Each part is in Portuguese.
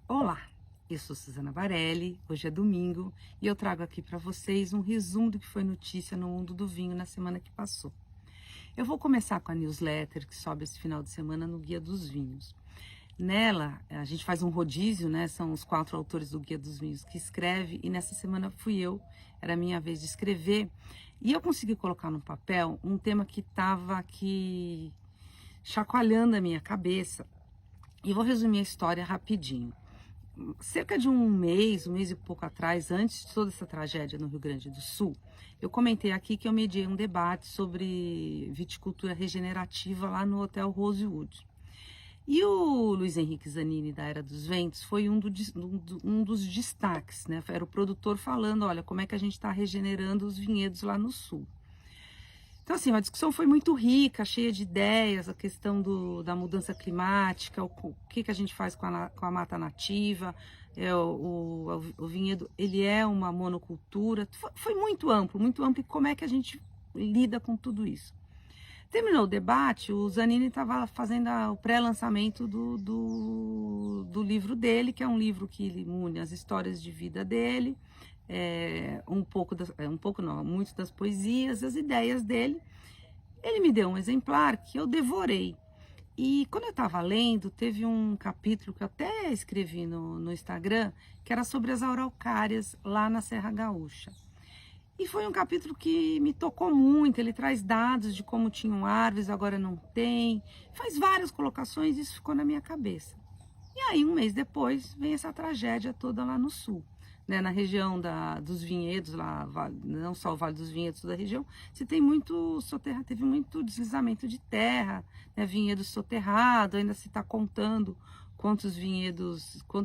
Olá, eu sou Suzana Varelli, hoje é domingo e eu trago aqui para vocês um resumo do que foi notícia no mundo do vinho na semana que passou. Eu vou começar com a newsletter que sobe esse final de semana no Guia dos Vinhos. Nela, a gente faz um rodízio, né? São os 4 autores do Guia dos Vinhos que escreve e nessa semana fui eu, era a minha vez de escrever e eu consegui colocar no papel um tema que estava aqui chacoalhando a minha cabeça e vou resumir a história rapidinho. Cerca de um mês e pouco atrás, antes de toda essa tragédia no Rio Grande do Sul, eu comentei aqui que eu mediei um debate sobre viticultura regenerativa lá no Hotel Rosewood. E o Luiz Henrique Zanini, da Era dos Ventos, foi um dos destaques, né? Era o produtor falando, olha, como é que a gente está regenerando os vinhedos lá no Sul. Então, assim, a discussão foi muito rica, cheia de ideias, a questão da mudança climática, o que a gente faz com a mata nativa, o vinhedo, ele é uma monocultura, foi muito amplo, e como é que a gente lida com tudo isso. Terminou o debate, o Zanini estava fazendo o pré-lançamento do livro dele, que é um livro que ele une as histórias de vida dele, muitas das poesias, as ideias dele. Ele me deu um exemplar que eu devorei. E quando eu estava lendo, teve um capítulo que eu até escrevi no Instagram, que era sobre as araucárias lá na Serra Gaúcha. E foi um capítulo que me tocou muito, ele traz dados de como tinham árvores, agora não tem, faz várias colocações e isso ficou na minha cabeça. E aí, um mês depois, vem essa tragédia toda lá no sul, né, na região dos vinhedos, lá, não só o Vale dos Vinhedos, toda a região, teve muito deslizamento de terra, né, vinhedo soterrado, ainda se está contando quanto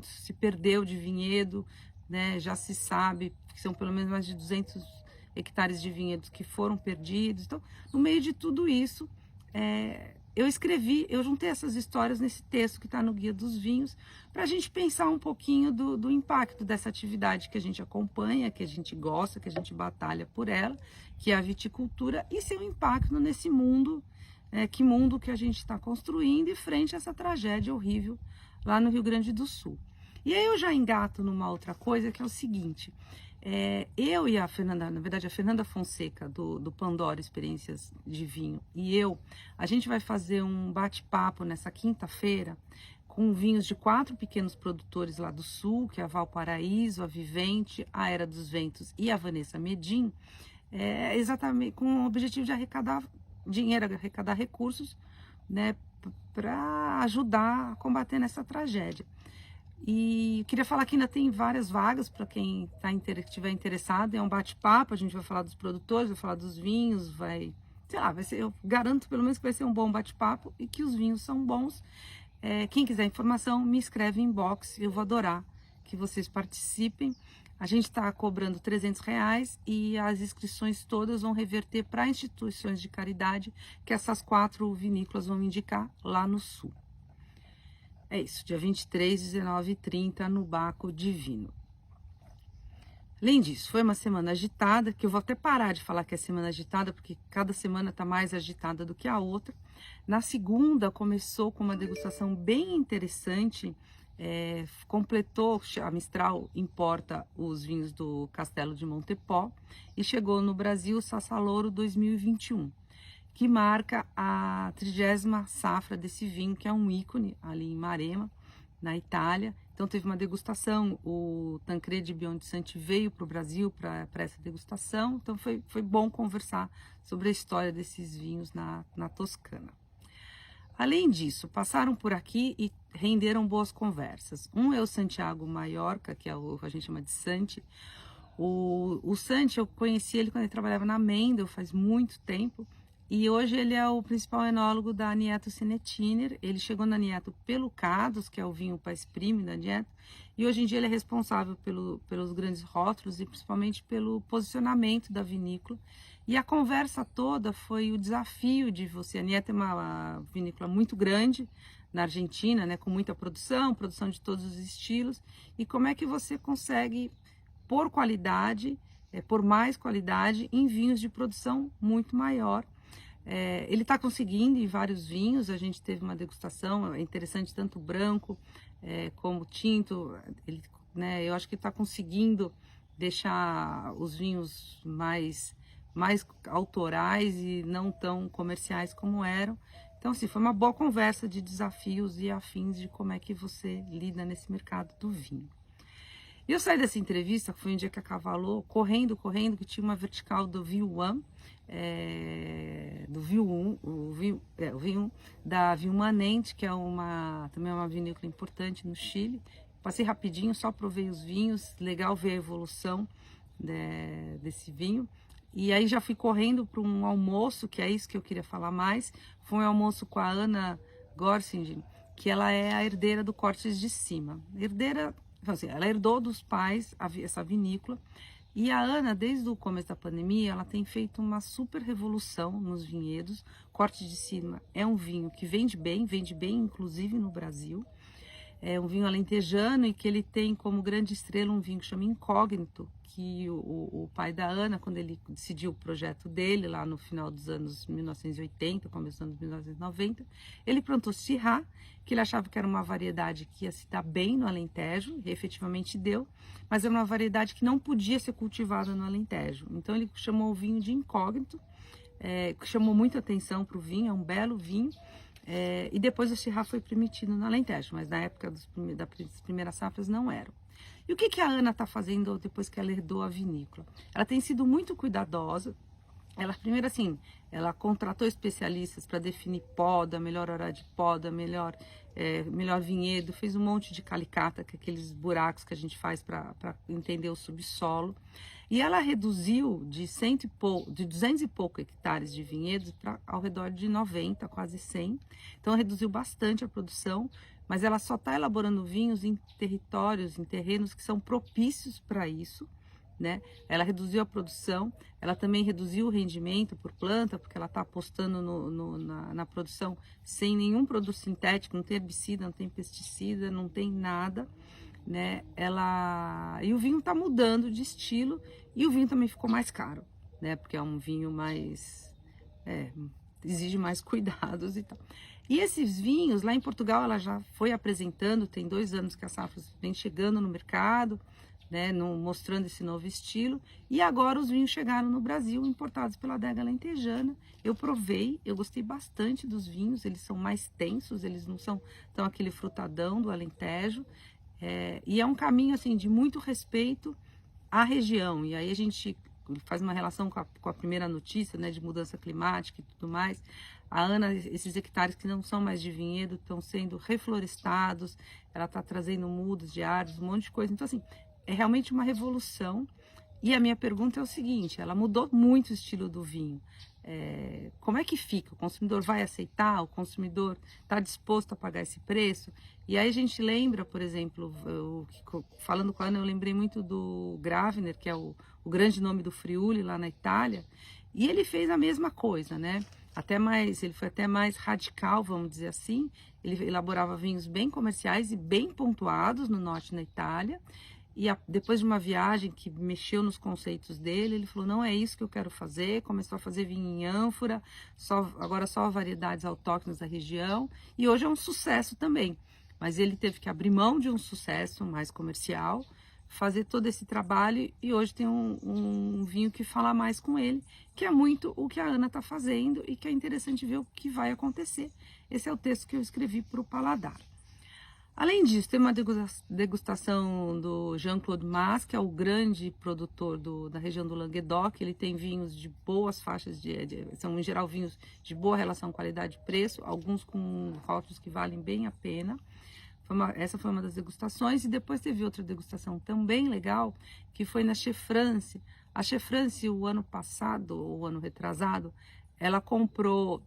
se perdeu de vinhedo, né, já se sabe que são pelo menos mais de 200 hectares de vinhedos que foram perdidos. Então, no meio de tudo isso, eu juntei essas histórias nesse texto que está no Guia dos Vinhos, para a gente pensar um pouquinho do impacto dessa atividade que a gente acompanha, que a gente gosta, que a gente batalha por ela, que é a viticultura, e seu impacto nesse mundo, que mundo que a gente está construindo e frente a essa tragédia horrível lá no Rio Grande do Sul. E aí eu já engato numa outra coisa, que é o seguinte: eu e a Fernanda, na verdade a Fernanda Fonseca do Pandora Experiências de Vinho a gente vai fazer um bate-papo nessa quinta-feira com vinhos de 4 pequenos produtores lá do Sul, que é a Valparaíso, a Vivente, a Era dos Ventos e a Vanessa Medin, exatamente com o objetivo de arrecadar dinheiro, arrecadar recursos, né, para ajudar a combater nessa tragédia. E queria falar que ainda tem várias vagas para quem estiver interessado. É um bate-papo, a gente vai falar dos produtores, vai falar dos vinhos, vai ser, eu garanto pelo menos que vai ser um bom bate-papo e que os vinhos são bons. Quem quiser informação, me escreve em inbox, eu vou adorar que vocês participem. A gente está cobrando R$300 e as inscrições todas vão reverter para instituições de caridade que essas 4 vinícolas vão indicar lá no Sul. É isso, dia 23, 19 e 30 no Baco Divino. Além disso, foi uma semana agitada, que eu vou até parar de falar que é semana agitada, porque cada semana está mais agitada do que a outra. Na segunda, começou com uma degustação bem interessante, completou, a Mistral importa os vinhos do Castelo de Montepó, e chegou no Brasil o Sassalouro 2021. Que marca a 30ª safra desse vinho, que é um ícone ali em Maremma, na Itália. Então teve uma degustação, o Tancredi Biondisanti veio para o Brasil para essa degustação, então foi bom conversar sobre a história desses vinhos na Toscana. Além disso, passaram por aqui e renderam boas conversas. Um é o Santiago Maiorca, que a gente chama de Santi. O Santi, eu conheci ele quando ele trabalhava na Mendel, faz muito tempo. E hoje ele é o principal enólogo da Nieto Sinetiner. Ele chegou na Nieto pelo Cados, que é o vinho Pais Prime da Nieto, e hoje em dia ele é responsável pelos grandes rótulos e principalmente pelo posicionamento da vinícola. E a conversa toda foi o desafio de você. A Nieto é uma vinícola muito grande na Argentina, né, com muita produção de todos os estilos, e como é que você consegue por qualidade, por mais qualidade em vinhos de produção muito maior. Ele está conseguindo em vários vinhos, a gente teve uma degustação, é interessante, tanto branco como tinto, né, eu acho que está conseguindo deixar os vinhos mais autorais e não tão comerciais como eram. Então, assim, foi uma boa conversa de desafios e afins de como é que você lida nesse mercado do vinho. E eu saí dessa entrevista, foi um dia que acavalou, correndo, que tinha uma vertical do Vinho 1, do Vinho 1, o vinho 1 da Vilmanente, que é também é uma vinícola importante no Chile. Passei rapidinho, só provei os vinhos, legal ver a evolução desse vinho. E aí já fui correndo para um almoço, que é isso que eu queria falar mais. Foi um almoço com a Ana Gorsingen, que ela é a herdeira do Cortes de Cima. Então, assim, ela herdou dos pais essa vinícola. E a Ana, desde o começo da pandemia, ela tem feito uma super revolução nos vinhedos. Cortes de Cima é um vinho que vende bem inclusive no Brasil. É um vinho alentejano e que ele tem como grande estrela um vinho que chama Incógnito, que o pai da Ana, quando ele decidiu o projeto dele, lá no final dos anos 1980, começo dos anos 1990, ele plantou Syrah, que ele achava que era uma variedade que ia se dar bem no Alentejo, e efetivamente deu, mas era uma variedade que não podia ser cultivada no Alentejo. Então ele chamou o vinho de Incógnito, que chamou muita atenção para o vinho, é um belo vinho. E depois o Syrah foi permitido no Alentejo, mas na época das primeiras safras não eram. E o que a Ana está fazendo depois que ela herdou a vinícola? Ela tem sido muito cuidadosa. Ela, primeiro assim, ela contratou especialistas para definir poda, melhor hora de poda, melhor vinhedo, fez um monte de calicata, que é aqueles buracos que a gente faz para entender o subsolo. E ela reduziu de 200 e pouco hectares de vinhedos para ao redor de 90, quase 100. Então reduziu bastante a produção, mas ela só está elaborando vinhos em territórios, em terrenos que são propícios para isso, né? Ela reduziu a produção, ela também reduziu o rendimento por planta, porque ela está apostando na produção sem nenhum produto sintético, não tem herbicida, não tem pesticida, não tem nada. Né? E o vinho está mudando de estilo e o vinho também ficou mais caro, né? Porque é um vinho mais exige mais cuidados e tal. E esses vinhos lá em Portugal ela já foi apresentando, tem 2 anos que a safra vem chegando no mercado, né? Mostrando esse novo estilo. E agora os vinhos chegaram no Brasil, importados pela Adega Alentejana. Eu provei, eu gostei bastante dos vinhos. Eles são mais tensos, eles não são tão aquele frutadão do Alentejo. E é um caminho assim de muito respeito à região. E aí a gente faz uma relação com a primeira notícia, né, de mudança climática e tudo mais. A Ana, esses hectares que não são mais de vinhedo estão sendo reflorestados. Ela está trazendo mudas de árvores, um monte de coisa. Então assim, é realmente uma revolução. E a minha pergunta é o seguinte: ela mudou muito o estilo do vinho. Como é que fica? O consumidor vai aceitar? O consumidor está disposto a pagar esse preço? E aí a gente lembra, por exemplo, falando com a Ana, eu lembrei muito do Gravner, que é o grande nome do Friuli lá na Itália, e ele fez a mesma coisa, né? Ele foi até mais radical, vamos dizer assim. Ele elaborava vinhos bem comerciais e bem pontuados no norte da Itália. E depois de uma viagem que mexeu nos conceitos dele, ele falou, não é isso que eu quero fazer. Começou a fazer vinho em ânfora, agora só variedades autóctones da região. E hoje é um sucesso também. Mas ele teve que abrir mão de um sucesso mais comercial, fazer todo esse trabalho, e hoje tem um vinho que fala mais com ele, que é muito o que a Ana está fazendo e que é interessante ver o que vai acontecer. Esse é o texto que eu escrevi para o Paladar. Além disso, tem uma degustação do Jean-Claude Mas, que é o grande produtor da região do Languedoc. Ele tem vinhos de boas faixas, são em geral vinhos de boa relação qualidade-preço, alguns com rótulos que valem bem a pena. Essa foi uma das degustações, e depois teve outra degustação também legal, que foi na Che France. A Che France, o ano passado, ou o ano retrasado, ela comprou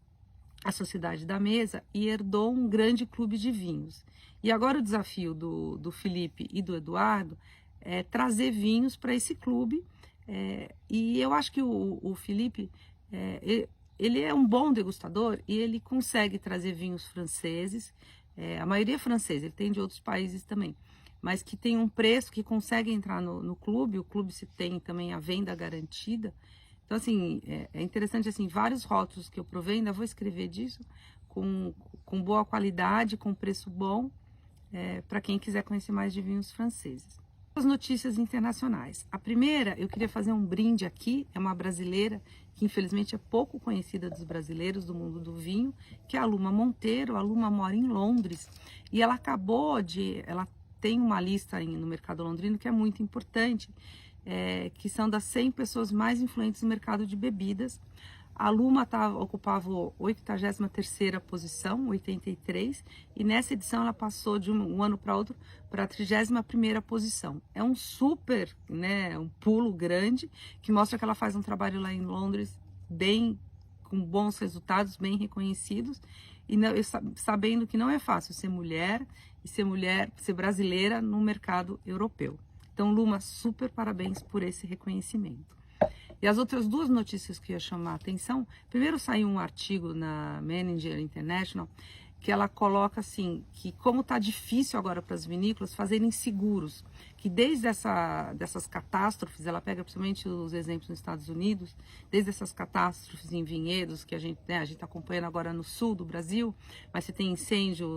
a Sociedade da Mesa e herdou um grande clube de vinhos. E agora o desafio do Felipe e do Eduardo é trazer vinhos para esse clube. E eu acho que o Felipe, ele é um bom degustador e ele consegue trazer vinhos franceses. A maioria é francesa, ele tem de outros países também, mas que tem um preço que consegue entrar no clube. O clube se tem também a venda garantida. Então, assim, é interessante, assim, vários rótulos que eu provei, ainda vou escrever disso, com boa qualidade, com preço bom, para quem quiser conhecer mais de vinhos franceses. As notícias internacionais. A primeira, eu queria fazer um brinde aqui, é uma brasileira que infelizmente é pouco conhecida dos brasileiros do mundo do vinho, que é a Luma Monteiro. A Luma mora em Londres e ela ela tem uma lista no mercado londrino que é muito importante, que são das 100 pessoas mais influentes no mercado de bebidas. A Luma ocupava a 83ª posição, 83, e nessa edição ela passou de um ano para outro para a 31ª posição. É um super, né, um pulo grande, que mostra que ela faz um trabalho lá em Londres com bons resultados, bem reconhecidos, e sabendo que não é fácil ser mulher, ser brasileira no mercado europeu. Então, Luma, super parabéns por esse reconhecimento. E as outras duas notícias que eu ia chamar a atenção, primeiro saiu um artigo na Manager International, que ela coloca assim, que como está difícil agora para as vinícolas fazerem seguros, que desde dessas catástrofes, ela pega principalmente os exemplos nos Estados Unidos, desde essas catástrofes em vinhedos, que a gente está acompanhando agora no sul do Brasil, mas você tem incêndio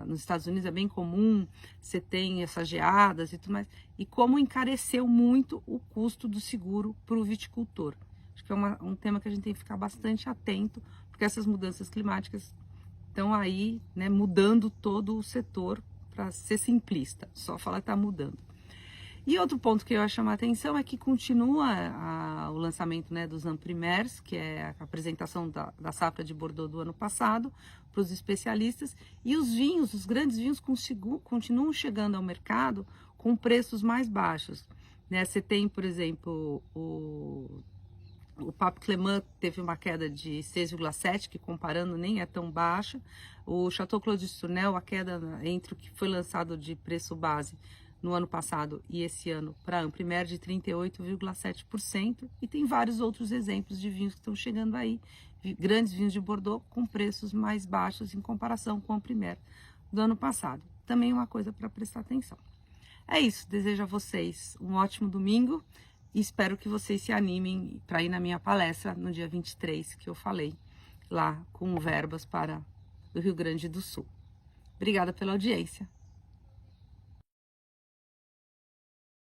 nos Estados Unidos, é bem comum, você tem essas geadas e tudo mais, e como encareceu muito o custo do seguro para o viticultor. Acho que é um tema que a gente tem que ficar bastante atento, porque essas mudanças climáticas estão aí, né, mudando todo o setor, para ser simplista, só falar que está mudando. E outro ponto que eu ia chamar a atenção é que continua o lançamento, né, dos Amprimers, que é a apresentação da safra de Bordeaux do ano passado, para os especialistas, e os grandes vinhos continuam chegando ao mercado com preços mais baixos. Né? Você tem, por exemplo, o Pape Clément teve uma queda de 6,7, que comparando nem é tão baixa. O Chateau Clos du Tournelle, a queda entre o que foi lançado de preço base no ano passado e esse ano para a Amprimère de 38,7%. E tem vários outros exemplos de vinhos que estão chegando aí, grandes vinhos de Bordeaux com preços mais baixos em comparação com a Amprimère do ano passado. Também uma coisa para prestar atenção. É isso, desejo a vocês um ótimo domingo. E espero que vocês se animem para ir na minha palestra no dia 23, que eu falei, lá com verbas para o Rio Grande do Sul. Obrigada pela audiência.